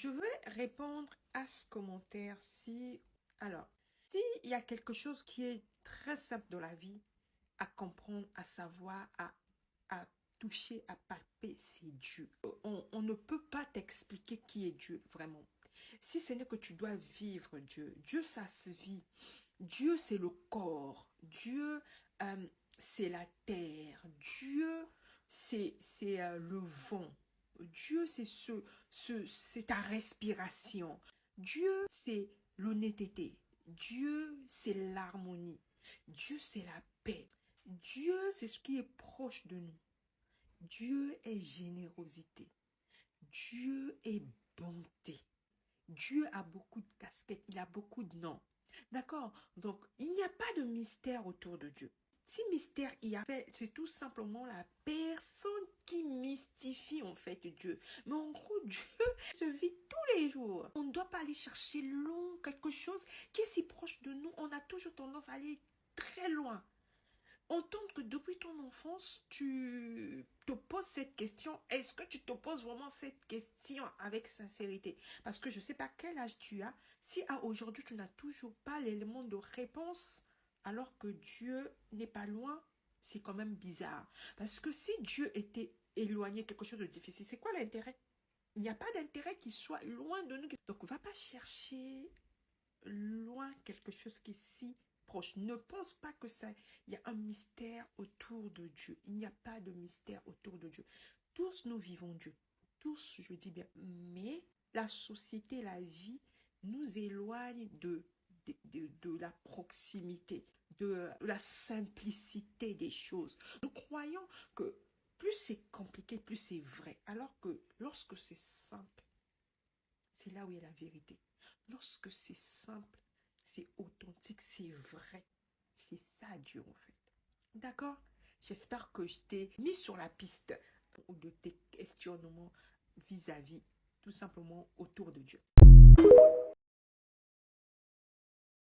Je vais répondre à ce commentaire si... Alors, s'il y a quelque chose qui est très simple dans la vie, à comprendre, à savoir, à toucher, à palper, c'est Dieu. On ne peut pas t'expliquer qui est Dieu, vraiment. Si ce n'est que tu dois vivre Dieu. Dieu, ça se vit. Dieu, c'est le corps. Dieu, c'est la terre. Dieu, c'est le vent. Dieu, c'est ta respiration. Dieu, c'est l'honnêteté. Dieu, c'est l'harmonie. Dieu, c'est la paix. Dieu, c'est ce qui est proche de nous. Dieu est générosité. Dieu est bonté. Dieu a beaucoup de casquettes, il a beaucoup de noms. D'accord? Donc, il n'y a pas de mystère autour de Dieu. Si mystère il y a fait, c'est tout simplement la personne qui mystifie en fait Dieu. Mais en gros, Dieu se vit tous les jours. On ne doit pas aller chercher loin quelque chose qui est si proche de nous. On a toujours tendance à aller très loin. Entendre que depuis ton enfance, tu te poses cette question. Est-ce que tu te poses vraiment cette question avec sincérité? Parce que je ne sais pas quel âge tu as. Si à aujourd'hui, tu n'as toujours pas l'élément de réponse, alors que Dieu n'est pas loin, c'est quand même bizarre. Parce que si Dieu était éloigné, quelque chose de difficile, c'est quoi l'intérêt? Il n'y a pas d'intérêt qu'il soit loin de nous. Donc, va pas chercher loin quelque chose qui est si proche. Ne pense pas que ça, il y a un mystère autour de Dieu. Il n'y a pas de mystère autour de Dieu. Tous nous vivons Dieu. Tous, je dis bien. Mais la société, la vie nous éloigne de la proximité, de la simplicité des choses. Nous croyons que plus c'est compliqué, plus c'est vrai. Alors que lorsque c'est simple, c'est là où il y a la vérité. Lorsque c'est simple, c'est authentique, c'est vrai. C'est ça Dieu en fait. D'accord? J'espère que je t'ai mis sur la piste de tes questionnements vis-à-vis, tout simplement autour de Dieu.